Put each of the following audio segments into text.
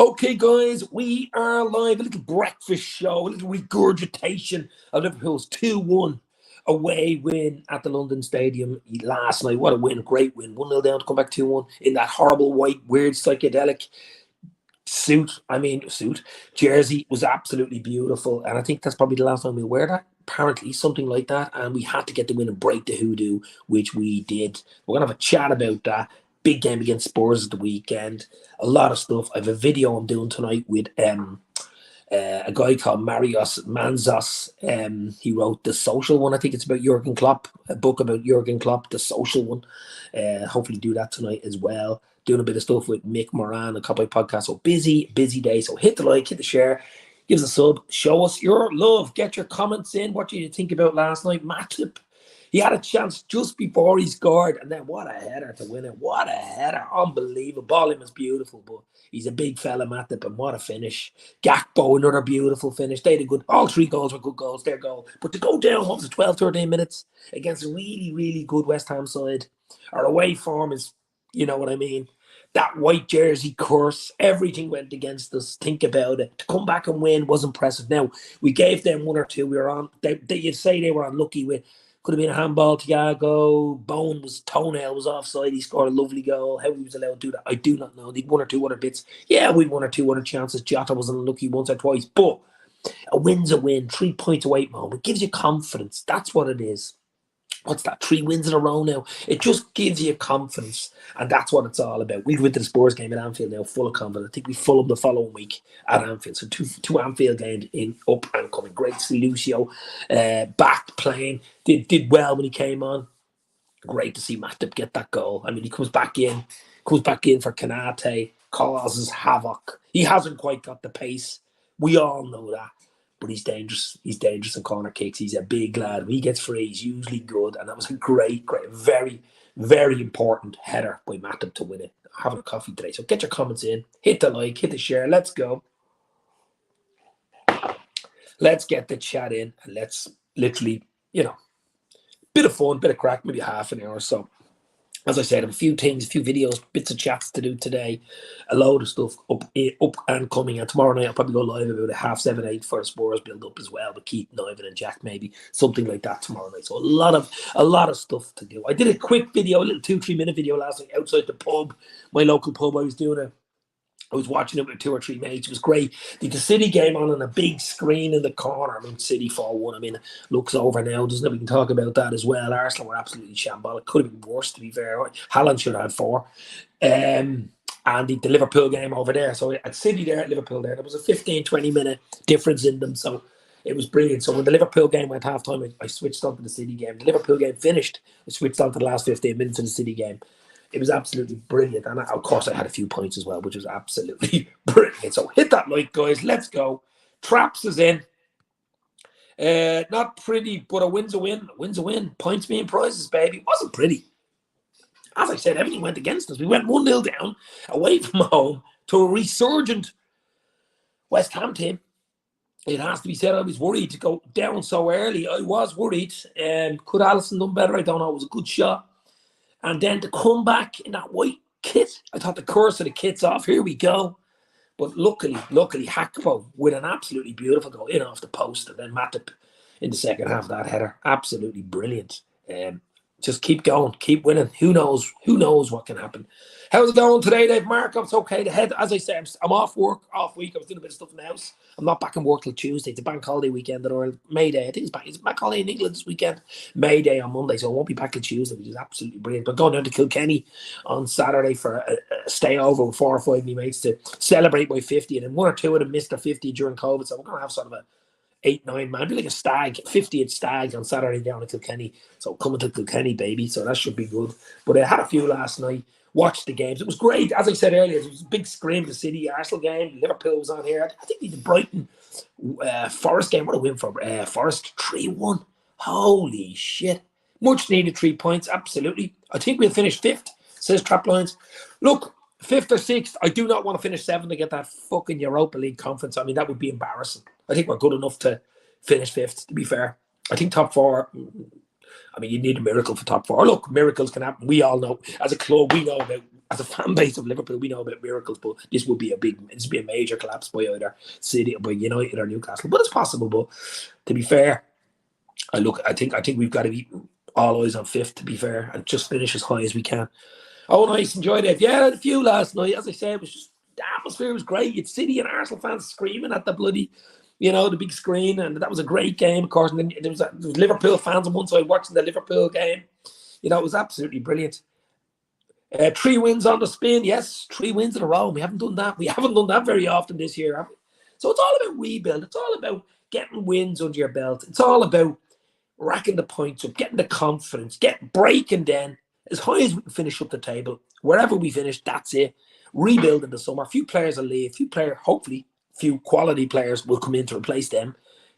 Okay, guys, we are live. A little breakfast show, a little regurgitation of Liverpool's 2-1 away win at the London Stadium last night. What a win, great win. 1-0 down to come back 2-1 in that horrible white, weird, psychedelic jersey was absolutely beautiful. And I think that's probably the last time we'll wear that. Apparently, something like that. And we had to get the win and break the hoodoo, which we did. We're going to have a chat about that. Big game against Spurs at the weekend. A lot of stuff. I have a video I'm doing tonight with a guy called Marios Manzos. He wrote The Social One. I think it's about Jurgen Klopp, a book about Jurgen Klopp, The Social One. Hopefully do that tonight as well. Doing a bit of stuff with Mick Moran, a couple of podcasts. So busy day. So hit the like, hit the share, give us a sub, show us your love, get your comments in. What did you think about last night? Matip, he had a chance just before he scored, and then what a header to win it. What a header. Unbelievable. Ball in was beautiful, but he's a big fella, Matip, and what a finish. Gakpo, another beautiful finish. They did good. All three goals were good goals, their goal. But to go down, what was it, 12, 13 minutes against a really, really good West Ham side, our away form is, you know what I mean? That white jersey curse, everything went against us. Think about it. To come back and win was impressive. Now, we gave them one or two. We were on, you'd say they were unlucky with, could have been a handball. Thiago, toenail was offside. He scored a lovely goal. How he was allowed to do that, I do not know. They'd one or two other bits. Yeah, we'd one or two other chances. Jota was unlucky once or twice. But a win's a win. 3 points away, man. It gives you confidence. That's what it is. What's that? 3 wins in a row now. It just gives you confidence, and that's what it's all about. We went to the Spurs game at Anfield now, full of confidence. I think we Fulham the following week at Anfield. So two Anfield games in up and coming. Great to see Lucio back playing. Did well when he came on. Great to see Matip get that goal. I mean, he comes back in for Kanate, causes havoc. He hasn't quite got the pace. We all know that. But he's dangerous. He's dangerous in corner kicks. He's a big lad. When he gets free, he's usually good. And that was a great, very, very important header by Matip to win it. Having a coffee today. So get your comments in. Hit the like. Hit the share. Let's go. Let's get the chat in. And let's literally, bit of fun, bit of crack, maybe half an hour or so. As I said, a few things, a few videos, bits of chats to do today. A load of stuff up and coming. And tomorrow night I'll probably go live about 7:30, 8 for a Spurs build up as well. But Keith, Ivan and Jack, maybe something like that tomorrow night. So a lot of stuff to do. I did a quick video, a little 2-3 minute video last night outside the pub, my local pub. I was watching it with 2 or 3 mates. It was great. The City game on a big screen in the corner. I mean, City 4-1. I mean, it looks over now, doesn't it? We can talk about that as well. Arsenal were absolutely shambolic. Could have been worse, to be fair. Haaland should have had 4. And the Liverpool game over there. So at City there, at Liverpool there, there was a 15, 20 minute difference in them. So it was brilliant. So when the Liverpool game went half time, I switched on to the City game. The Liverpool game finished. I switched on to the last 15 minutes of the City game. It was absolutely brilliant. And of course, I had a few points as well, which was absolutely brilliant. So hit that like, guys. Let's go. Traps is in. Not pretty, but a win's a win. A win's a win. Points mean prizes, baby. It wasn't pretty. As I said, everything went against us. We went 1-0 down, away from home, to a resurgent West Ham team. It has to be said, I was worried to go down so early. I was worried. Could Alisson done better? I don't know. It was a good shot. And then to come back in that white kit, I thought the curse of the kit's off. Here we go. But luckily, Gakpo with an absolutely beautiful goal in off the post. And then Matip in the second half of that header. Absolutely brilliant. Just keep going, keep winning. Who knows what can happen. How's it going today, Dave? Mark, it's okay. The head, as I said, I'm off work, off week. I was doing a bit of stuff in the house. I'm not back in work till Tuesday. It's a bank holiday weekend or May Day. I think it's bank holiday in England this weekend. May Day on Monday, so I won't be back till Tuesday, which is absolutely brilliant. But going down to Kilkenny on Saturday for a stay over with 4 or 5 of my mates to celebrate my 50, and then 1 or 2 of them missed their 50 during COVID, so we're going to have sort of a 8-9 man, be like a stag, 50th stag on Saturday down in Kilkenny. So coming to Kilkenny, baby. So that should be good. But I had a few last night. Watched the games. It was great. As I said earlier, it was a big scream. The City Arsenal game. Liverpool was on here. I think the Brighton Forest game. What a win for Forest. 3-1. Holy shit. Much needed 3 points. Absolutely. I think we'll finish 5th, says Traplines. Look, 5th or 6th. I do not want to finish 7th to get that fucking Europa League conference. I mean, that would be embarrassing. I think we're good enough to finish 5th, to be fair. I think top 4, I mean, you need a miracle for top four. Look, miracles can happen. We all know, as a club, we know about, as a fan base of Liverpool, we know about miracles, but this would be a major collapse by either City, by United or Newcastle. But it's possible. But to be fair, I think we've got to be all eyes on fifth, to be fair, and just finish as high as we can. Oh, nice, enjoyed it. Yeah, I had a few last night. As I said, it was just, the atmosphere was great. You'd City and Arsenal fans screaming at the bloody, the big screen, and that was a great game, of course. And then there was Liverpool fans on one side watching the Liverpool game. It was absolutely brilliant. 3 wins on the spin, yes, 3 wins in a row. We haven't done that. We haven't done that very often this year, have we? So it's all about rebuild. It's all about getting wins under your belt. It's all about racking the points up, getting the confidence, breaking then as high as we can finish up the table. Wherever we finish, that's it. Rebuild in the summer. A few players will leave. Hopefully, few quality players will come in to replace them.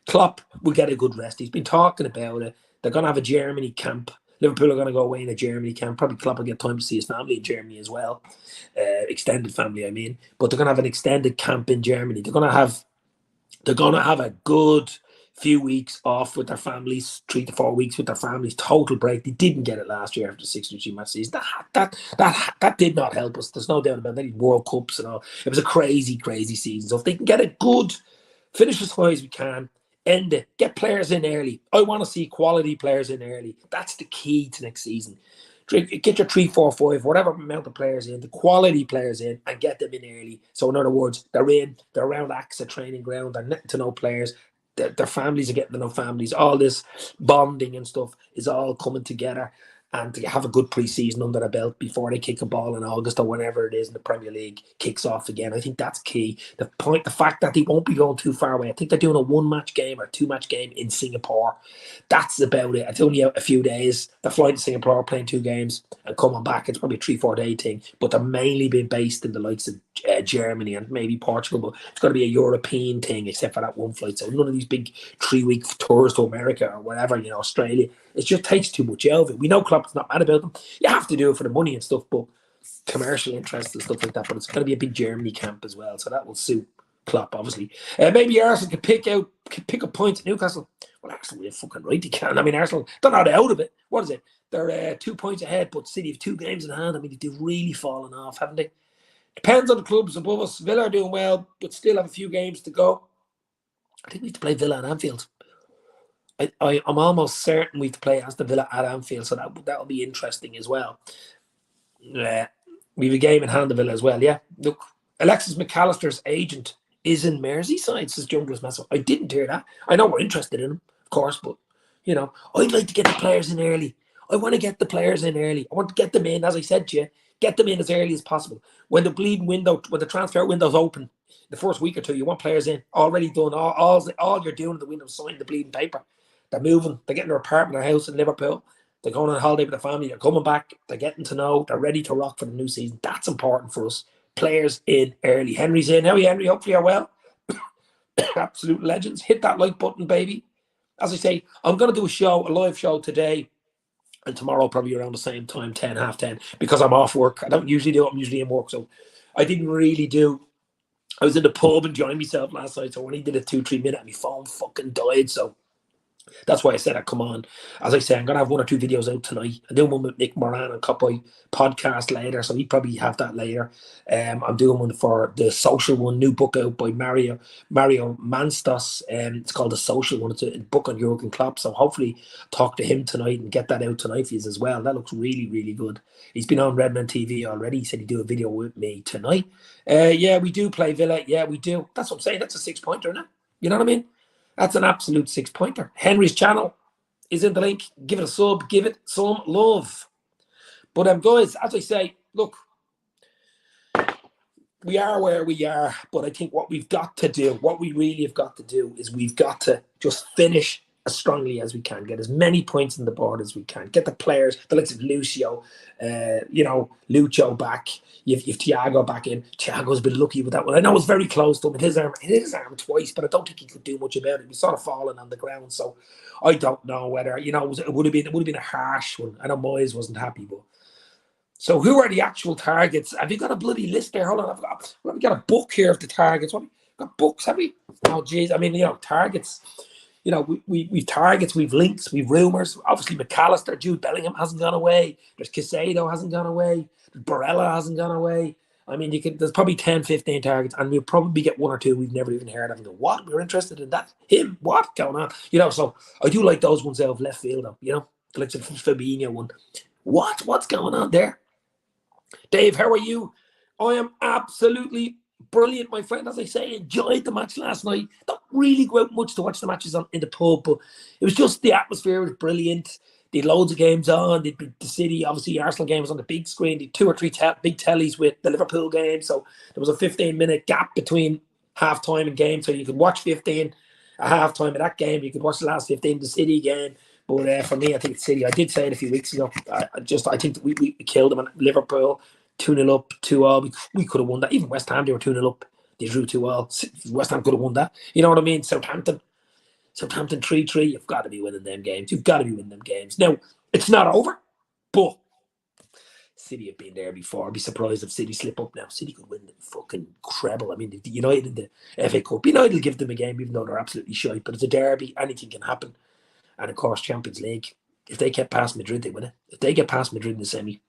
Klopp will get a good rest. He's been talking about it. They're going to have a Germany camp. Liverpool are going to go away in a Germany camp. Probably Klopp will get time to see his family in Germany as well. Extended family, I mean. But they're going to have an extended camp in Germany. They're going to have a good few weeks off with their families, 3 to 4 weeks with their families, total break. They didn't get it last year after the 63 match season. That did not help us. There's no doubt about that. World Cups and all. It was a crazy, crazy season. So if they can get a good finish as high as we can, end it, get players in early. I want to see quality players in early. That's the key to next season. Get your 3, 4, 5, whatever amount of players in, the quality players in, and get them in early. So in other words, they're around AXA training ground, they're getting to know players, their families are getting to know families. All this bonding and stuff is all coming together, and to have a good pre-season under their belt before they kick a ball in August or whenever it is in the Premier League kicks off again. I think that's key. The fact that they won't be going too far away. I think they're doing a 1-match game or 2-match game in Singapore. That's about it. It's only a few days. They're flying to Singapore, playing 2 games and coming back. It's probably a 3-4 day thing, but they're mainly being based in the likes of Germany and maybe Portugal, but it's going to be a European thing except for that one flight. So none of these big 3-week tours to America or whatever, Australia. It just takes too much out of it. We know Klopp's not mad about them. You have to do it for the money and stuff, but commercial interest and stuff like that. But it's going to be a big Germany camp as well, so that will suit Klopp, obviously. Maybe Arsenal could pick up points at Newcastle. Well, Arsenal, you're fucking right, they can. I mean, Arsenal, they're not out of it. What is it? They're 2 points ahead, but City have 2 games in hand. I mean, they've really fallen off, haven't they? Depends on the clubs above us. Villa are doing well, but still have a few games to go. I think we have to play Villa at Anfield. I'm almost certain we have to play Aston Villa at Anfield, so that'll be interesting as well. We have a game in hand of Villa as well, yeah. Look, Alexis McAllister's agent is in Merseyside, says Junglers Massive. I didn't hear that. I know we're interested in him, of course, but, I'd like to get the players in early. I want to get the players in early. I want to get them in, as I said to you, get them in as early as possible. When the transfer window's open, the first week or two, you want players in, already done. All you're doing in the window is signing the bleeding paper. They're moving. They're getting their apartment or house in Liverpool. They're going on holiday with their family. They're coming back. They're getting to know. They're ready to rock for the new season. That's important for us. Players in early. Henry's in. How are you, Henry? Hopefully you're well. Absolute legends. Hit that like button, baby. As I say, I'm going to do a live show today and tomorrow, probably around the same time, 10, half 10, because I'm off work. I don't usually do it. I'm usually in work. So I didn't really do. I was in the pub enjoying myself last night. So when he did a 2-3 minute, my phone fucking died. So that's why I said I'd come on. As I say, I'm going to have 1 or 2 videos out tonight. I'm doing one with Nick Moran and Cupboy podcast later, so he'd probably have that later. I'm doing one for the social one, new book out by Mario Manstos. It's called The Social One. It's a book on Jurgen Klopp, so hopefully talk to him tonight and get that out tonight for you as well. That looks really, really good. He's been on Redman TV already. He said he'd do a video with me tonight. Yeah, we do play Villa. Yeah, we do. That's what I'm saying. That's a 6-pointer, isn't it? You know what I mean? That's an absolute 6-pointer. Henry's channel is in the link. Give it a sub. Give it some love. But guys, as I say, look, we are where we are. But I think what we've got to do, what we really have got to do, is we've got to just finish as strongly as we can, get as many points on the board as we can, get the players, the likes of Lucio, Lucho back. You've Thiago back in. Thiago's been lucky with that one. I know it was very close to him. Hit his arm twice, but I don't think he could do much about it. He sort of falling on the ground, so I don't know whether it would have been a harsh one. I know Moyes wasn't happy, but so who are the actual targets? Have you got a bloody list there? Hold on, I've got a book here of the targets. What got books? Have we? Oh, geez. I mean, targets. You know, we've targets, we've links, we've rumours. Obviously, McAllister, Jude Bellingham hasn't gone away. There's Caicedo hasn't gone away. Barella hasn't gone away. I mean, there's probably 10, 15 targets, and we'll probably get one or two we've never even heard of and go, what? We're interested in that? Him? What? Going on? You know, so I do like those ones out of left field, though, you know, like the Fabinho one. What? What's going on there? Dave, how are you? I am absolutely brilliant, my friend. As I say, enjoyed the match last night. Don't really go out much to watch the matches in the pub, but it was just the atmosphere was brilliant. They had loads of games on. The City, obviously, Arsenal games on the big screen. They had 2 or 3 big tellies with the Liverpool game. So there was a 15-minute gap between half time and game. So you could watch 15 at half time of that game. You could watch the last 15 the City game. But for me, I think it's City. I did say it a few weeks ago. I think that we killed them at Liverpool. 2-0 up, 2-0. We could have won that. Even West Ham, they were 2-0 up. They drew 2-0. West Ham could have won that. You know what I mean? Southampton 3-3. You've got to be winning them games. You've got to be winning them games. Now, it's not over, but City have been there before. I'd be surprised if City slip up now. City could win the fucking treble. I mean, the United in the FA Cup. United will give them a game, even though they're absolutely shite. But it's a derby. Anything can happen. And, of course, Champions League. If they get past Madrid, they win it. If they get past Madrid in the semi,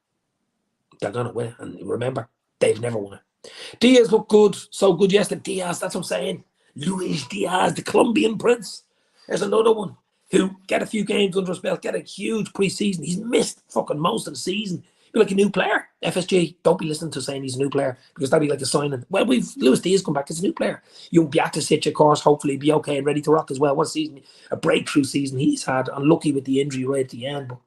they're going to win it. And remember, they've never won it. Diaz looked good. So good yesterday. Diaz, that's what I'm saying. Luis Diaz, the Colombian prince. There's another one who get a few games under his belt, get a huge pre-season. He's missed fucking most of the season. Be like a new player. FSG, don't be listening to saying he's a new player because that'd be like a signing. Well, Luis Diaz come back as a new player. Young Bjaticic, of course, hopefully be okay and ready to rock as well. What season, a breakthrough season he's had. Unlucky with the injury right at the end, but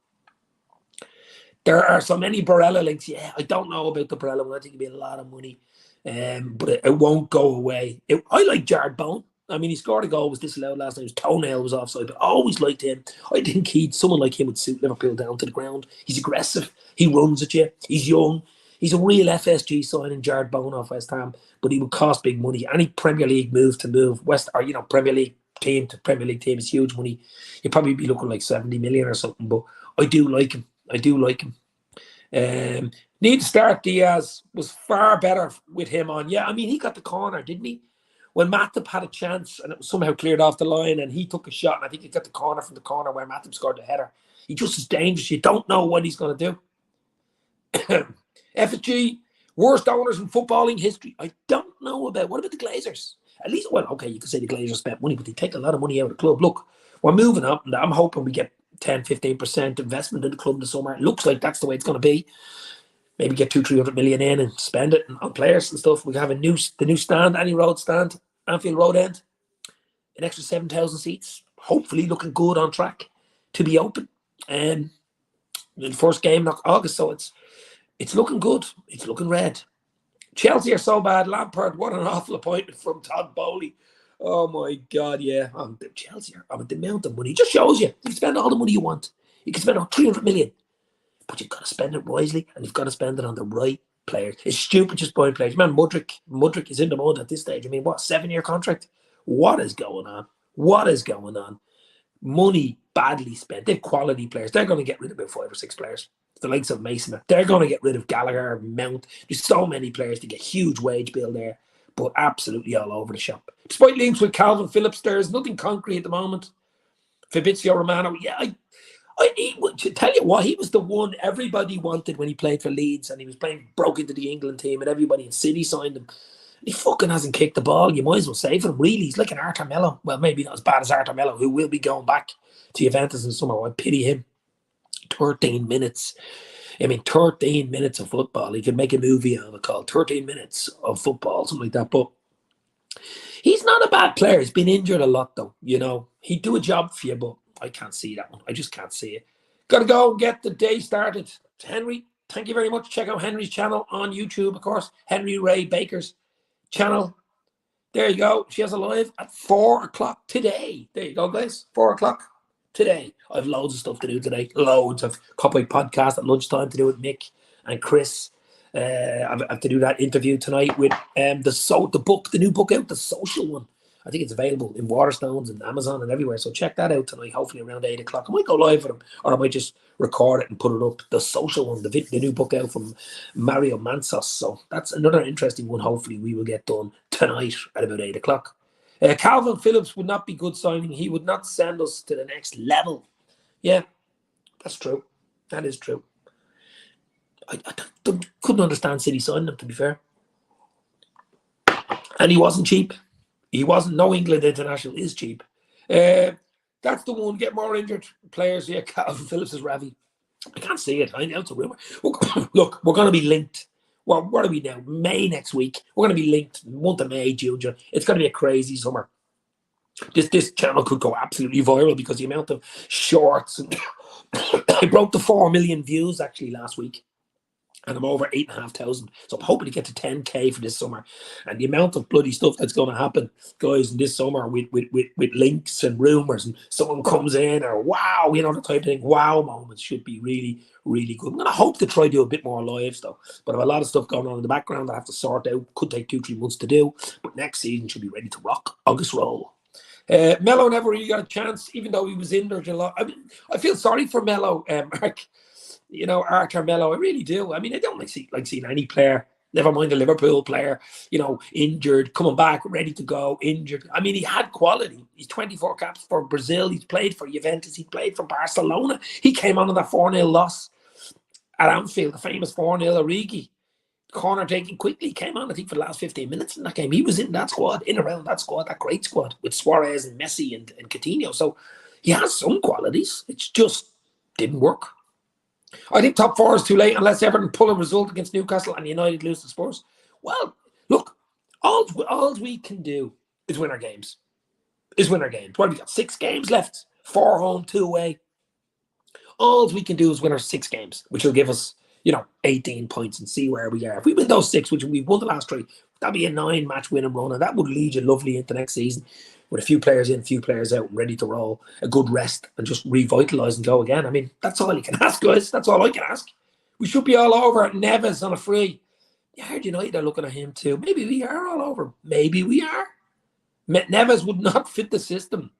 there are so many Barella links. Yeah, I don't know about the Barella one. I think it'd be a lot of money, but it won't go away. I like Jared Bowen. I mean, he scored a goal, was disallowed last night. His toenail was offside, but I always liked him. I think someone like him would suit Liverpool down to the ground. He's aggressive. He runs at you. He's young. He's a real FSG signing, Jared Bowen off West Ham, but he would cost big money. Any Premier League move Premier League team to Premier League team is huge money. You'd probably be looking like 70 million or something, but I do like him. Need to start Diaz was far better with him on. Yeah, I mean, he got the corner, didn't he? When Matip had a chance and it was somehow cleared off the line and he took a shot, and I think he got the corner from the corner where Matip scored the header. He just is dangerous. You don't know what he's going to do. FSG, worst owners in footballing history. I don't know about. What about the Glazers? At least, well, okay, you could say the Glazers spent money, but they take a lot of money out of the club. Look, we're moving up, and I'm hoping we get 10, 15% investment in the club this summer. It looks like that's the way it's going to be. Maybe get 200-300 million in and spend it on players and stuff. We have the new stand, Anfield Road end, an extra 7,000 seats. Hopefully, looking good on track to be open. The first game in August, so it's looking good. It's looking red. Chelsea are so bad. Lampard, what an awful appointment from Todd Bowley. Oh my God, yeah. Chelsea are the amount of money. It just shows you can spend all the money you want. You can spend 300 million. But you've got to spend it wisely, and you've got to spend it on the right players. It's stupid just buying players. Man, Mudryk is in the mud at this stage. I mean, what, 7-year contract? What is going on? Money badly spent. They're quality players. They're going to get rid of about 5 or 6 players. The likes of Mason. They're going to get rid of Gallagher, Mount. There's so many players to get huge wage bill there, but absolutely all over the shop. Despite links with Calvin Phillips, there's nothing concrete at the moment. Fabrizio Romano, yeah, to tell you what, he was the one everybody wanted when he played for Leeds, and he was broke into the England team, and everybody in City signed him. He fucking hasn't kicked the ball. You might as well save him, really. He's like an Arthur Mello. Well, maybe not as bad as Arthur Mello, who will be going back to Juventus in summer. I pity him. 13 minutes. I mean, 13 minutes of football. He could make a movie out of it called 13 minutes of football, something like that. But he's not a bad player. He's been injured a lot, though. You know, he'd do a job for you, but I can't see that one. I just can't see it. Got to go and get the day started. Henry, thank you very much. Check out Henry's channel on YouTube, of course. Henry Ray Baker's channel. There you go. She has a live at 4 o'clock today. There you go, guys. 4 o'clock today. I have loads of stuff to do today. Loads of Cupboard podcast at lunchtime to do with Mick and Chris. I have to do that interview tonight with the new book out, The Social One. I think it's available in Waterstones and Amazon and everywhere. So check that out tonight, hopefully around 8 o'clock. I might go live with them, or I might just record it and put it up. The Social One, the new book out from Mario Mansos. So that's another interesting one. Hopefully we will get done tonight at about 8 o'clock. Calvin Phillips would not be good signing. He would not send us to the next level. Yeah, that's true. That is true. I couldn't understand City signing him, to be fair. And he wasn't cheap. He wasn't. No England international is cheap. That's the one. Get more injured players. Yeah, Calvin Phillips is Ravi. I can't see it. I know it's a rumor. Look, we're going to be linked. Well, what are we now? May next week. We're going to be linked. Month of May, June. It's going to be a crazy summer. This channel could go absolutely viral because the amount of shorts and I broke the 4 million views actually last week. And I'm over 8,500. So I'm hoping to get to 10K for this summer. And the amount of bloody stuff that's going to happen, guys, in this summer with links and rumors, and someone comes in or wow, you know, the type of thing. Wow moments should be really, really good. I'm going to hope to try to do a bit more lives though. But I have a lot of stuff going on in the background I have to sort out. Could take 2-3 months to do. But next season should be ready to rock. August roll. Mello never really got a chance, even though he was injured a lot. I mean, I feel sorry for Mello, Mark. You know, Arthur Mello, I really do. I mean, I don't like seeing any player, never mind a Liverpool player, you know, injured, coming back, ready to go, injured. I mean, he had quality. He's 24 caps for Brazil. He's played for Juventus. He played for Barcelona. He came on in that 4-0 loss at Anfield, the famous 4-0 Origi. Corner taking quickly. He came on, I think, for the last 15 minutes in that game. He was in that squad, in around that squad, that great squad with Suarez and Messi and Coutinho. So he has some qualities. It just didn't work. I think top 4 is too late unless Everton pull a result against Newcastle and United lose to Spurs. Well, look, all we can do is win our games. What have we got? 6 games left. 4 home, 2 away. All we can do is win our 6 games, which will give us, you know, 18 points and see where we are. If we win those 6, which we've won the last 3, that'd be a 9-match win and run, and that would lead you lovely into next season with a few players in, a few players out, and ready to roll, a good rest, and just revitalise and go again. I mean, that's all you can ask, guys. That's all I can ask. We should be all over Neves on a free. Yeah, I heard United are looking at him too. Maybe we are all over. Maybe we are. Neves would not fit the system.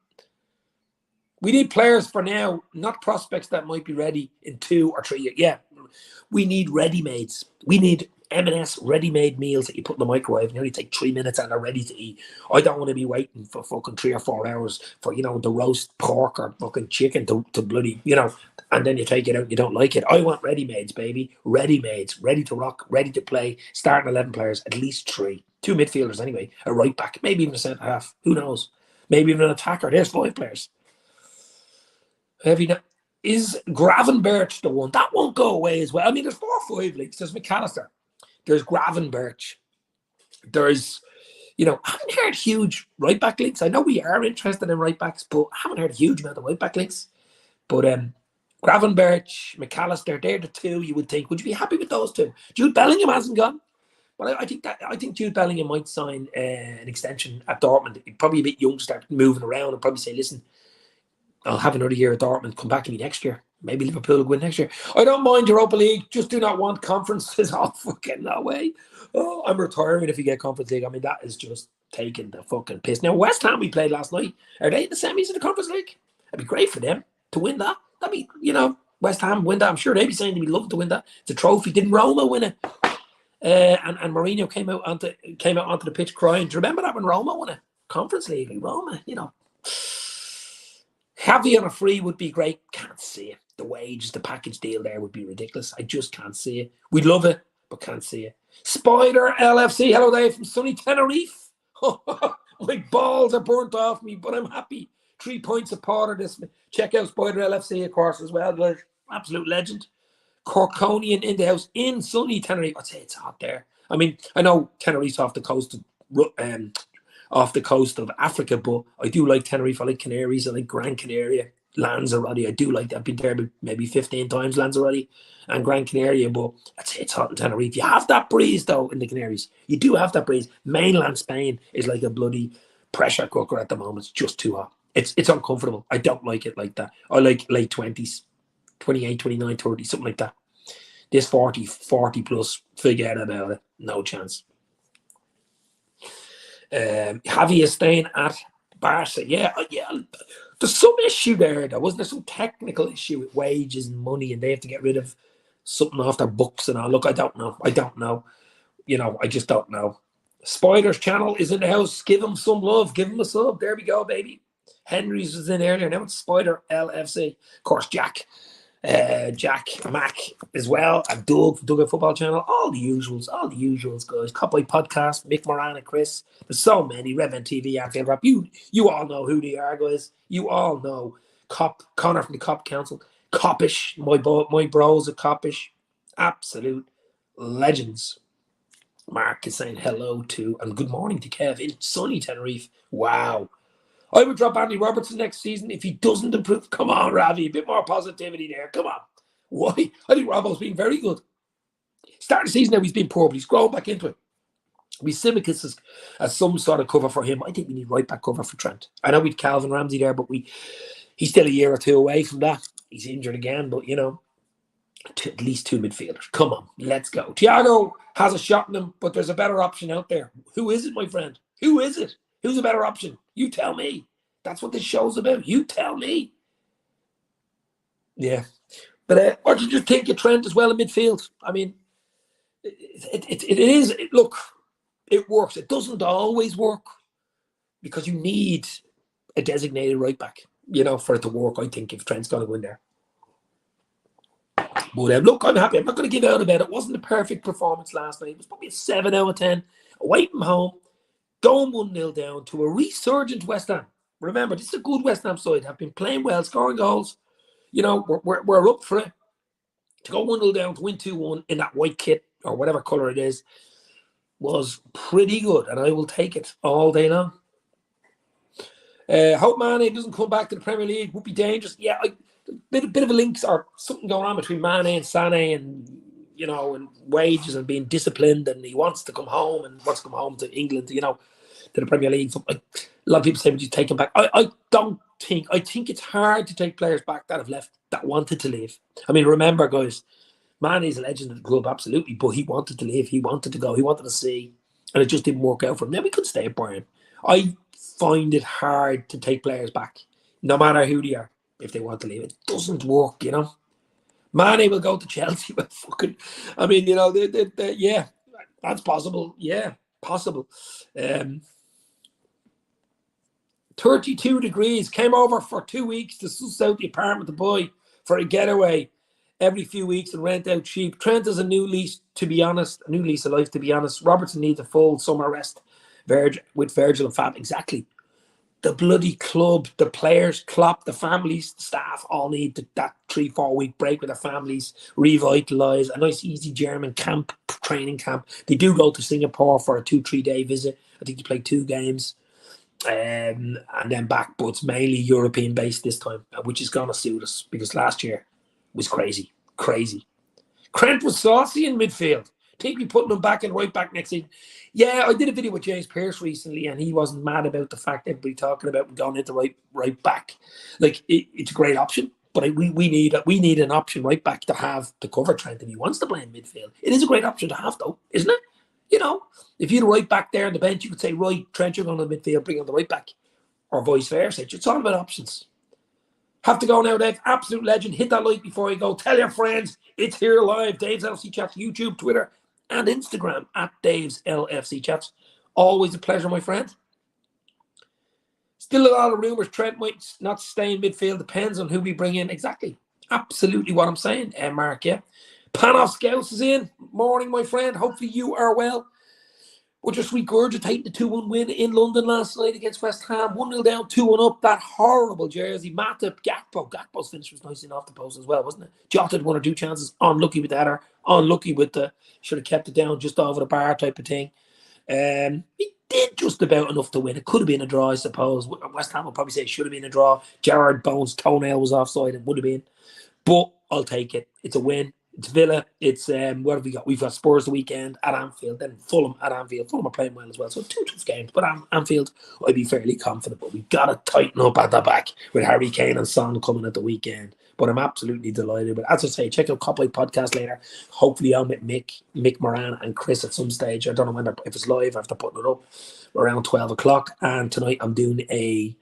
We need players for now, not prospects that might be ready in 2 or 3 years. Yeah, we need ready-mades. We need M&S ready-made meals that you put in the microwave and you only take 3 minutes and are ready to eat. I don't want to be waiting for fucking 3 or 4 hours for, you know, the roast pork or fucking chicken to bloody, you know, and then you take it out and you don't like it. I want ready-mades, baby. Ready-mades, ready to rock, ready to play. Starting 11 players, at least 3. 2 midfielders anyway, a right back, maybe even a centre half. Who knows? Maybe even an attacker. There's 5 players. Is Gravenberch the one? That won't go away as well. I mean, there's 4 or 5 leagues. There's McAllister. There's Gravenberch. There's, you know, I haven't heard huge right back links. I know we are interested in right backs, but I haven't heard a huge amount of right back links. But Gravenberch, McAllister, they're the 2 you would think. Would you be happy with those 2? Jude Bellingham hasn't gone. But I think Jude Bellingham might sign an extension at Dortmund. He'd probably a bit young, start moving around and probably say, listen, I'll have another year at Dortmund, come back to me next year. Maybe Liverpool will win next year. I don't mind Europa League, just do not want conferences. Oh, fucking no way. Oh, I'm retiring if you get Conference League. I mean, that is just taking the fucking piss. Now, West Ham we played last night. Are they in the semis of the Conference League? It'd be great for them to win that. That'd be, you know, West Ham win that. I'm sure they'd be saying they'd be loving to win that. It's a trophy. Didn't Roma win it? And Mourinho came out onto the pitch crying. Do you remember that when Roma won it? Conference League, like Roma, you know. Javi on a free would be great. Can't see it. The wages, the package deal there would be ridiculous. I just can't see it. We'd love it, but can't see it. Spider LFC, hello Dave from sunny Tenerife. My balls are burnt off me, but I'm happy. 3 points apart of this. Check out Spider LFC, of course, as well. Guys. Absolute legend. Corkonian in the house in sunny Tenerife. I'd say it's hot there. I mean, I know Tenerife's off the coast of Africa, but I do like Tenerife. I like Canaries. I like Gran Canaria, Lanzarote. I do like that. I've been there maybe 15 times, Lanzarote and Gran Canaria, but I'd say it's hot in Tenerife. You have that breeze, though, in the Canaries. You do have that breeze. Mainland Spain is like a bloody pressure cooker at the moment. It's just too hot. It's uncomfortable. I don't like it like that. I like late 20s, 28, 29, 30, something like that. This 40 plus, forget about it. No chance. Javi is staying at Barca. Yeah. There's some issue there, though. Wasn't there some technical issue with wages and money, and they have to get rid of something off their books and all? Look, I don't know. You know, I just don't know. Spider's channel is in the house. Give him some love. Give him a sub. There we go, baby. Henry's was in earlier. Now it's Spider LFC. Of course, Jack Mac as well, and Doug at Football Channel. All the usuals, guys. Copboy Podcast, Mick Moran and Chris. There's so many. Redman TV, Anfield Rap. You all know who they are, guys. You all know. Connor from the Cop Council. Coppish. My bros at Coppish. Absolute legends. Mark is saying hello to and good morning to Kev in sunny Tenerife. Wow. I would drop Andy Robertson next season if he doesn't improve. Come on, Ravi. A bit more positivity there. Come on. Why? I think Robbo's been very good. Start the season now, he's been poor, but he's grown back into it. We Simicus as some sort of cover for him. I think we need right back cover for Trent. I know we'd Calvin Ramsey there, but he's still a year or two away from that. He's injured again, but at least two midfielders. Come on, let's go. Thiago has a shot in him, but there's a better option out there. Who is it, my friend? Who is it? Who's a better option? You tell me. That's what this show's about. You tell me. Yeah. But what did you think of Trent as well in midfield? I mean, it is. Look, it works. It doesn't always work because you need a designated right back, for it to work, I think, if Trent's going to go in there. But look, I'm happy. I'm not going to give out about it. It wasn't a perfect performance last night. It was probably a 7 out of 10. Away from home, going 1-0 down to a resurgent West Ham. Remember, this is a good West Ham side. Have been playing well, scoring goals. We're up for it. To go 1-0 down, to win 2-1 in that white kit, or whatever colour it is, was pretty good. And I will take it all day long. Hope Mane doesn't come back to the Premier League. Would be dangerous. Yeah, bit of a link or something going on between Mane and Sané and and wages and being disciplined, and he wants to come home and wants to come home to England, to the Premier League. So, a lot of people say, would you take him back? I think it's hard to take players back that have left, that wanted to leave. I mean, remember, guys, Mane is a legend of the club, absolutely, but he wanted to leave, he wanted to go, he wanted to see, and it just didn't work out for him. Then we could stay at Bayern. I find it hard to take players back, no matter who they are, if they want to leave. It doesn't work, Mane will go to Chelsea, but yeah, that's possible. Yeah, possible. 32 degrees. Came over for 2 weeks to suss out the apartment to buy for a getaway every few weeks and rent out cheap. Trent has a new lease of life, to be honest. Robertson needs a full summer rest with Virgil and Fab. Exactly. The bloody club, the players, Klopp, the families, the staff all need that 3-4 week break with their families, revitalise, a nice easy German training camp. They do go to Singapore for a 2-3 day visit. I think they play 2 games and then back, but it's mainly European based this time, which is going to suit us because last year was crazy. Trent was saucy in midfield. Think we putting him back and right back next season. Yeah, I did a video with James Pearce recently, and he wasn't mad about the fact everybody talking about going into right back. Like it's a great option, but we need an option right back to have to cover Trent if he wants to play in midfield. It is a great option to have, though, isn't it? If you had a right back there on the bench, you could say, right, Trent, you're going to the midfield, bring on the right back, or vice versa. It's all about options. Have to go now, Dave. Absolute legend. Hit that like before you go. Tell your friends it's here live. Dave's LFC Chats, YouTube, Twitter, and Instagram at Dave's LFC Chats. Always a pleasure, my friend. Still a lot of rumours. Trent might not stay in midfield. Depends on who we bring in. Exactly. Absolutely what I'm saying, Mark, yeah. Panov Scouts is in. Morning, my friend. Hopefully you are well. We're just regurgitating the 2-1 win in London last night against West Ham. 1-0 down, 2-1 up. That horrible jersey. Matip, Gakpo. Gakpo's finish was nice enough off the post as well, wasn't it? Jotted 1 or 2 chances. Unlucky with the header. Unlucky with the should have kept it down just over the bar type of thing. He did just about enough to win. It could have been a draw, I suppose. West Ham will probably say it should have been a draw. Gerard Bones' toenail was offside. It would have been. But I'll take it. It's a win. It's Villa. It's what have we got? We've got Spurs the weekend at Anfield, then Fulham at Anfield. Fulham are playing well as well, so 2 tough games. But Anfield, I'd be fairly confident. But we've got to tighten up at the back with Harry Kane and Son coming at the weekend. But I'm absolutely delighted. But as I say, check out Copboy Podcast later. Hopefully, I'll meet Mick Moran and Chris at some stage. I don't know if it's live after putting it up around 12 o'clock. And tonight I'm doing a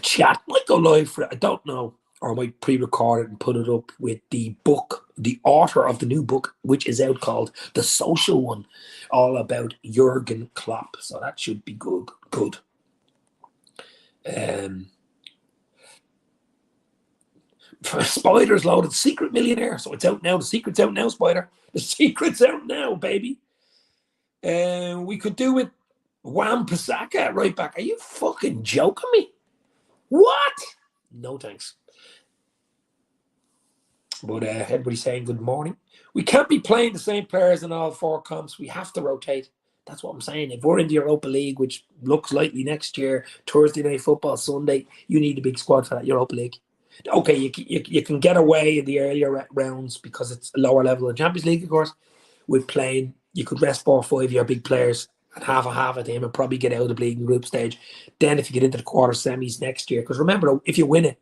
chat. Might go live for it. I don't know. or I might pre-record it and put it up with the book, the author of the new book, which is out, called The Social One, all about Jurgen Klopp. So that should be good. Spider's loaded Secret Millionaire. So it's out now. The secret's out now, Spider. The secret's out now, baby. We could do with Wan-Bissaka at right back. Are you fucking joking me? What? No thanks. But everybody's saying good morning. We can't be playing the same players in all 4 comps. We have to rotate. That's what I'm saying. If we're in the Europa League, which looks likely next year, Thursday night football, Sunday, you need a big squad for that Europa League. Okay, you can get away in the earlier rounds because it's a lower level in Champions League, of course, with playing. You could rest 4 or 5 of your big players and half of them and probably get out of the bleeding group stage. Then if you get into the quarter semis next year, because remember, if you win it,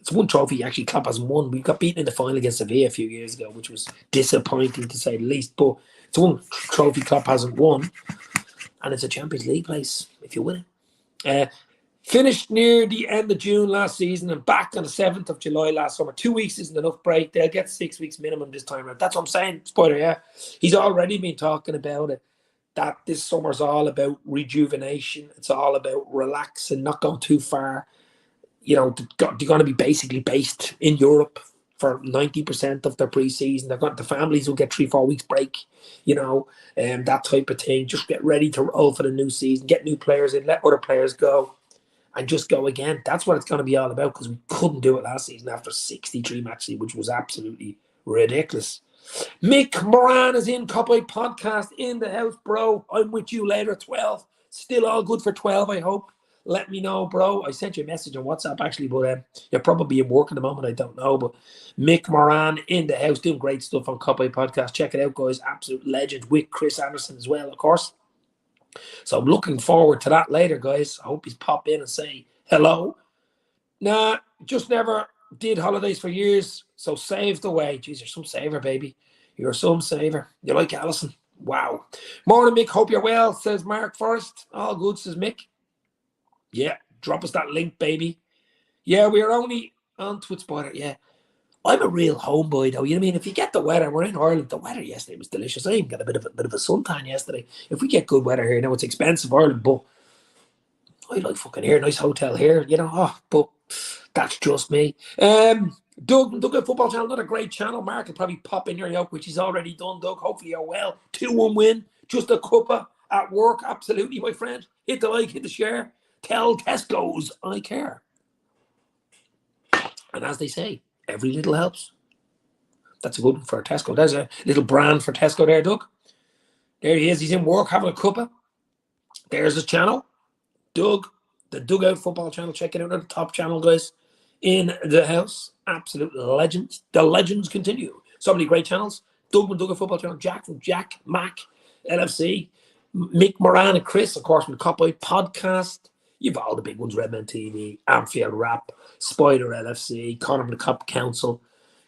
it's one trophy actually Klopp hasn't won. We got beaten in the final against Sevilla a few years ago, which was disappointing to say the least. But it's one trophy Klopp hasn't won, and it's a Champions League place if you win it. Finished near the end of June last season and back on the 7th of July last summer. 2 weeks isn't enough break. They'll get 6 weeks minimum this time around. That's what I'm saying, Spider, yeah. He's already been talking about it, that this summer's all about rejuvenation. It's all about relaxing, not going too far. You know, they're going to be basically based in Europe for 90% of their pre-season. The families will get 3-4 weeks break, you know, that type of thing. Just get ready to roll for the new season, get new players in, let other players go, and just go again. That's what it's going to be all about, because we couldn't do it last season after 63 matches, which was absolutely ridiculous. Mick Moran is in Cupboard Podcast in the house, bro. I'm with you later at 12. Still all good for 12, I hope. Let me know, bro. I sent you a message on WhatsApp, actually, but you're probably in work at the moment. I don't know. But Mick Moran in the house doing great stuff on Cupboard Podcast. Check it out, guys. Absolute legend with Chris Anderson as well, of course. So I'm looking forward to that later, guys. I hope he's pop in and say hello. Nah, just never did holidays for years, so saved away. Jeez, you're some saver, baby. You're some saver. You like Allison? Wow. Morning, Mick. Hope you're well, says Mark Forrest. All good, says Mick. Yeah, drop us that link, baby. Yeah, we are only on Twitch, Spider. Yeah. I'm a real homeboy, though. You know what I mean? If you get the weather, we're in Ireland. The weather yesterday was delicious. I even got a bit of a suntan yesterday. If we get good weather here, now it's expensive, Ireland, but I like fucking here. Nice hotel here, you know. But that's just me. Doug at Football Channel, not a great channel. Mark will probably pop in your yoke, which he's already done, Doug. Hopefully you're well. 2-1 win. Just a cuppa at work. Absolutely, my friend. Hit the like, hit the share. Tell Tesco's I care. And as they say, every little helps. That's a good one for Tesco. There's a little brand for Tesco there, Doug. There he is. He's in work having a cuppa. There's his channel. Doug, the Dugout Football Channel. Check it out. The top channel, guys, in the house. Absolute legends. The legends continue. So many great channels. Doug from Dugout Football Channel. Jack from Jack, Mac, LFC. Mick Moran and Chris, of course, from the Cupboard Podcast. You've all the big ones. Redman TV, Anfield Rap, Spider LFC, Connor from the Cup Council,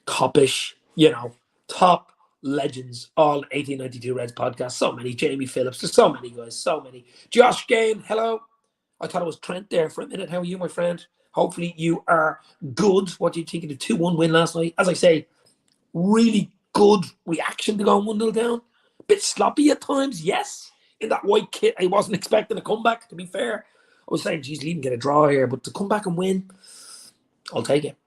Coppish. You know, top legends, all 1892 Reds podcast. So many. Jamie Phillips. There's so many, guys. So many. Josh Gain, hello. I thought it was Trent there for a minute. How are you, my friend? Hopefully you are good. What do you think of the 2-1 win last night? As I say, really good reaction to going 1-0 down. Bit sloppy at times, yes. In that white kit, I wasn't expecting a comeback, to be fair. I was saying, geez, leave him get a draw here. But to come back and win, I'll take it.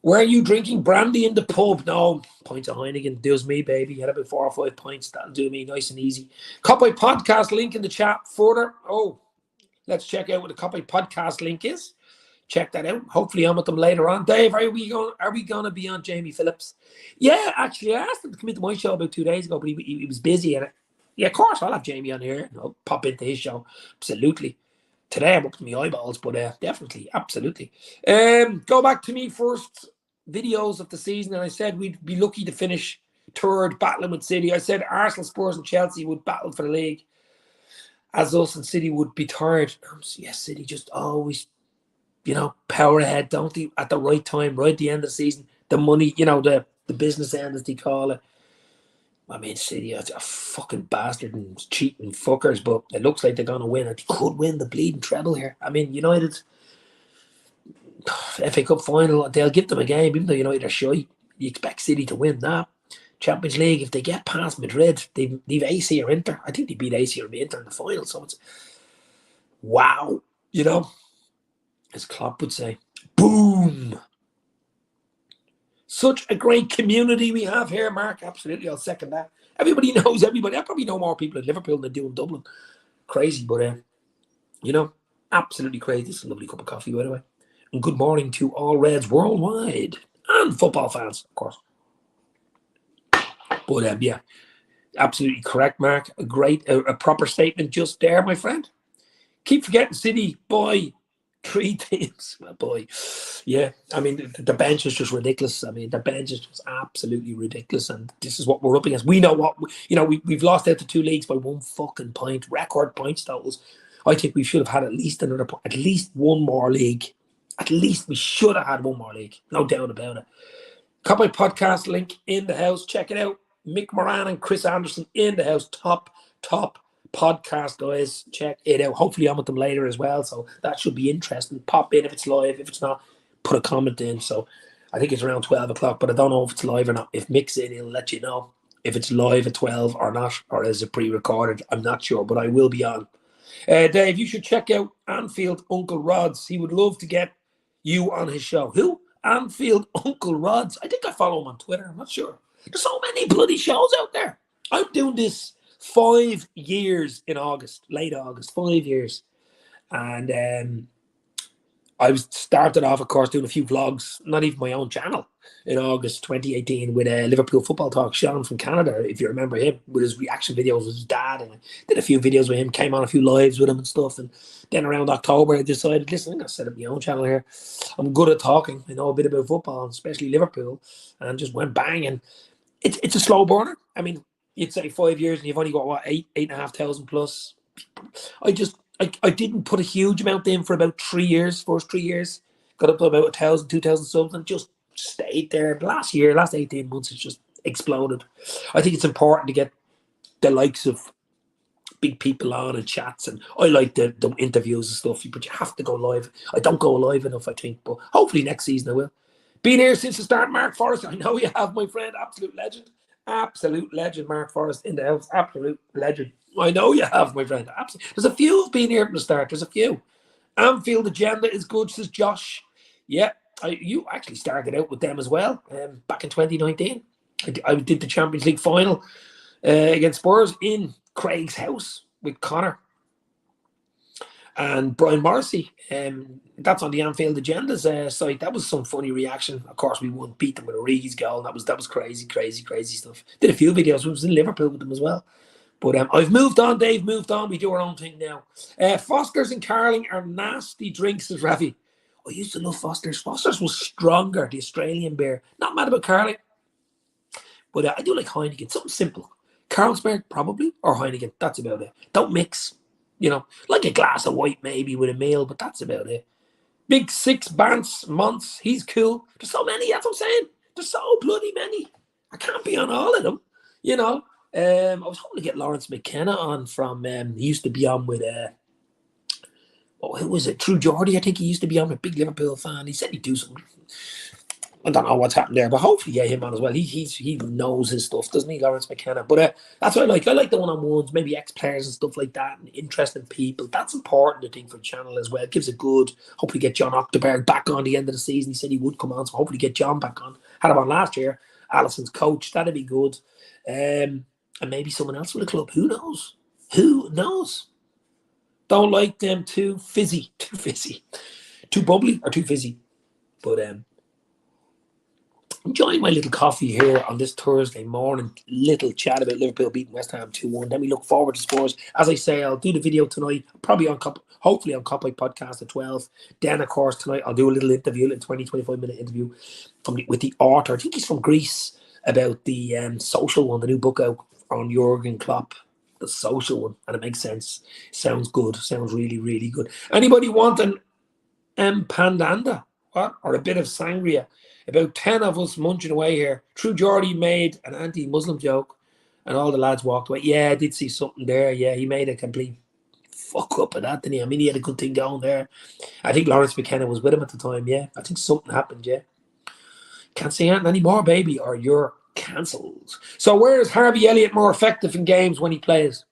Were you drinking brandy in the pub? No, pints of Heineken does me, baby. Had about 4 or 5 pints. That'll do me nice and easy. Copy podcast link in the chat further. Oh, let's check out what the Copy podcast link is. Check that out. Hopefully I'm with them later on. Dave, are we going to be on Jamie Phillips? Yeah, actually, I asked him to come into my show about 2 days ago, but he was busy. And yeah, of course, I'll have Jamie on here. I'll pop into his show. Absolutely. Today I'm up to my eyeballs, but definitely, absolutely. Go back to me first videos of the season, and I said we'd be lucky to finish third, battling with City. I said Arsenal, Spurs, and Chelsea would battle for the league, as us and City would be tired. Yes, City just always, you know, power ahead, don't they? At the right time, right at the end of the season, the money, you know, the business end, as they call it. I mean, City are fucking bastard and cheating fuckers, but it looks like they're going to win. They could win the bleeding treble here. I mean, United, FA Cup final, they'll give them a game, even though United are shy. You expect City to win that. Champions League, if they get past Madrid, they leave AC or Inter. I think they beat AC or Inter in the final, so it's wow, as Klopp would say. Boom! Such a great community we have here, Mark. Absolutely, I'll second that. Everybody knows everybody. I probably know more people in Liverpool than I do in Dublin. Crazy, but absolutely crazy. This is a lovely cup of coffee, by the way. And good morning to all Reds worldwide and football fans, of course. But yeah, absolutely correct, Mark. A proper statement just there, my friend. Keep forgetting City, boy. 3 teams, my boy. Yeah, I mean, the bench is just ridiculous. I mean, the bench is just absolutely ridiculous, and this is what we're up against. We know what, we've lost out to 2 leagues by 1 fucking point. Record points totals. I think we should have had at least another point, at least 1 more league. At least we should have had 1 more league. No doubt about it. Copy podcast link in the house. Check it out. Mick Moran and Chris Anderson in the house. Top podcast, guys. Check it out. Hopefully I'm with them later as well, so that should be interesting. Pop in if it's live. If it's not, put a comment in. So I think it's around 12 o'clock, but I don't know if it's live or not. If Mick's in, he'll let you know if it's live at 12 or not, or is it pre-recorded. I'm not sure, but I will be on. Dave, you should check out Anfield Uncle Rod's. He would love to get you on his show. Who? Anfield Uncle Rod's. I think I follow him on Twitter. I'm not sure. There's so many bloody shows out there. I'm doing this 5 years in August, late August, 5 years. And I started off, of course, doing a few vlogs, not even my own channel, in August 2018 with Liverpool Football Talk, Sean from Canada, if you remember him, with his reaction videos with his dad. And I did a few videos with him, came on a few lives with him and stuff. And then around October, I decided, listen, I'm going to set up my own channel here. I'm good at talking. I know a bit about football, especially Liverpool, and just went bang. And it's a slow burner. I mean, you'd say 5 years and you've only got, what, 8,500 plus. I didn't put a huge amount in for about 3 years, first 3 years. Got up to about 1,000, 2,000 subs and just stayed there. Last 18 months, it's just exploded. I think it's important to get the likes of big people on and chats, and I like the interviews and stuff, but you have to go live. I don't go live enough, I think, but hopefully next season I will. Been here since the start, Mark Forrest. I know you have, my friend. Absolute legend, Mark Forrest in the house. Absolute legend. I know you have, my friend. Absolutely. There's a few who've been here from the start. There's a few. Anfield Agenda is good, says Josh. Yeah, you actually started out with them as well back in 2019. I did the Champions League final against Spurs in Craig's house with Connor and Brian Morrissey. That's on the Anfield Agenda's site. That was some funny reaction. Of course, we won, beat them with a Origi's goal. That was crazy stuff. Did a few videos. We was in Liverpool with them as well. But I've moved on, Dave. Moved on. We do our own thing now. Foster's and Carling are nasty drinks, says Ravi. I used to love Foster's. Foster's was stronger, the Australian beer. Not mad about Carling. But I do like Heineken. Something simple. Carlsberg, probably, or Heineken. That's about it. Don't mix. Like a glass of white maybe with a meal, but that's about it. Big Six Months. He's cool. There's so many. That's what I'm saying. There's so bloody many. I can't be on all of them. I was hoping to get Lawrence McKenna on from. He used to be on with. Who was it? True Geordie. I think he used to be on with. Big Liverpool fan. He said he'd do something. I don't know what's happened there, but hopefully get him on as well. He knows his stuff, doesn't he, Lawrence McKenna? But that's what I like. I like the one-on-ones, maybe ex-players and stuff like that, and interesting people. That's important, I think, for the channel as well. It gives a good. Hopefully get John Octoberg back on the end of the season. He said he would come on, so hopefully get John back on. Had him on last year. Allison's coach. That'd be good. And maybe someone else for the club. Who knows? Who knows? Don't like them too fizzy. Too bubbly or too fizzy. But enjoying my little coffee here on this Thursday morning. Little chat about Liverpool beating West Ham 2-1. Then we look forward to Spurs. As I say, I'll do the video tonight, probably hopefully on Copy Podcast at 12. Then, of course, tonight I'll do a little interview, a 20-25 minute interview with the author. I think he's from Greece, about the Social one, the new book out on Jurgen Klopp. The Social one. And it makes sense. Sounds good. Sounds really, really good. Anybody want an Pandanda? What? Or a bit of sangria? About 10 of us munching away here. True Geordie made an anti-Muslim joke. And all the lads walked away. Yeah, I did see something there. Yeah, he made a complete fuck up of that, didn't he? I mean, he had a good thing going there. I think Lawrence McKenna was with him at the time. Yeah, I think something happened. Yeah, can't say anything anymore, baby, or you're cancelled. So where is Harvey Elliott more effective in games when he plays?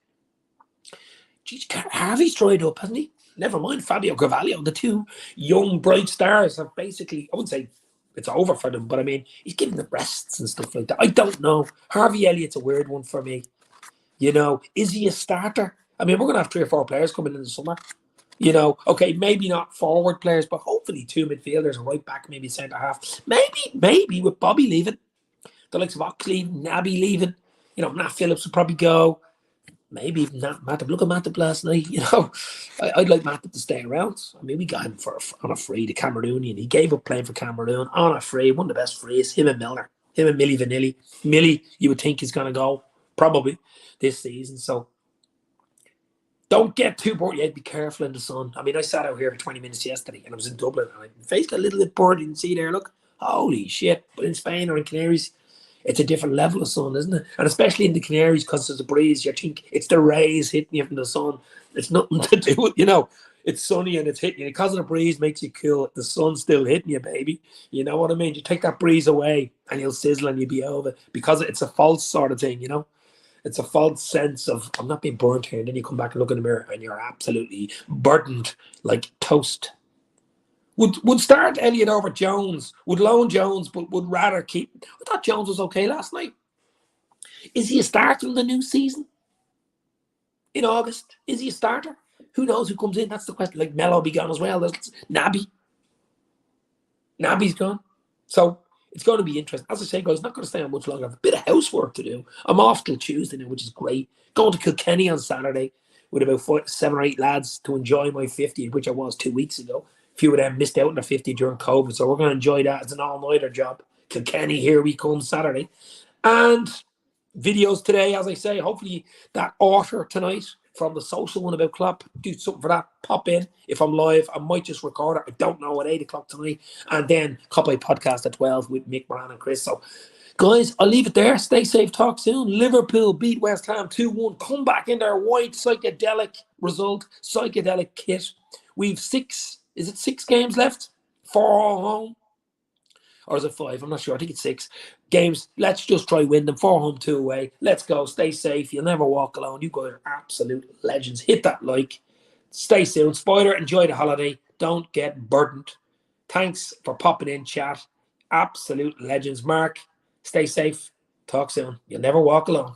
Geez, Harvey's dried up, hasn't he? Never mind Fabio Carvalho. The two young, bright stars have basically, I wouldn't say it's over for them, but I mean, he's giving them rests and stuff like that. I don't know. Harvey Elliott's a weird one for me. You know, is he a starter? I mean, we're going to have 3 or 4 players coming in the summer. You know, okay, maybe not forward players, but hopefully 2 midfielders, a right back, maybe centre half. Maybe with Bobby leaving, the likes of Oxley, Naby leaving, you know, Nat Phillips would probably go. Maybe even Matip. Look at Matip last night. You know, I'd like Matip to stay around. I mean, we got him on a free, the Cameroonian. He gave up playing for Cameroon on a free. One of the best frees. Him and Milner. Him and Millie Vanilli. Millie, you would think he's going to go probably this season. So don't get too bored. Yeah, be careful in the sun. I mean, I sat out here for 20 minutes yesterday and I was in Dublin and my face got a little bit bored. You can see there. Look, holy shit. But in Spain or in Canaries, it's a different level of sun, isn't it? And especially in the Canaries, because there's a breeze, you think it's the rays hitting you from the sun. It's nothing to do with, you know, it's sunny and it's hitting you. Because of the breeze makes you cool. The sun's still hitting you, baby. You know what I mean? You take that breeze away and you'll sizzle and you'll be over. Because it's a false sort of thing, you know? It's a false sense of, I'm not being burnt here. And then you come back and look in the mirror and you're absolutely burdened like toast. Would start Elliott over Jones, would loan Jones, but would rather keep. I thought Jones was okay last night. Is he a starter in the new season? In August? Is he a starter? Who knows who comes in? That's the question. Like Melo be gone as well. There's Naby. Naby's gone. So it's going to be interesting. As I say, guys, it's not going to stay on much longer. I have a bit of housework to do. I'm off till Tuesday now, which is great. Going to Kilkenny on Saturday with about 7 or 8 lads to enjoy my 50th, which I was 2 weeks ago. A few of them missed out on the 50 during COVID, so we're going to enjoy that. It's an all-nighter job. Kilkenny, here we come Saturday. And videos today, as I say, hopefully that author tonight from the social one about Klopp, do something for that, pop in. If I'm live, I might just record it. I don't know, at 8 o'clock tonight. And then Copy Podcast at 12 with Mick, Moran and Chris. So, guys, I'll leave it there. Stay safe. Talk soon. Liverpool beat West Ham 2-1. Come back in their white psychedelic result, psychedelic kit. We've 6 games left? 4 home? Or is it 5? I'm not sure. I think it's 6 games. Let's just try win them. 4 home, 2 away. Let's go. Stay safe. You'll never walk alone. You guys are absolute legends. Hit that like. Stay soon. Spider, enjoy the holiday. Don't get burdened. Thanks for popping in, chat. Absolute legends. Mark, stay safe. Talk soon. You'll never walk alone.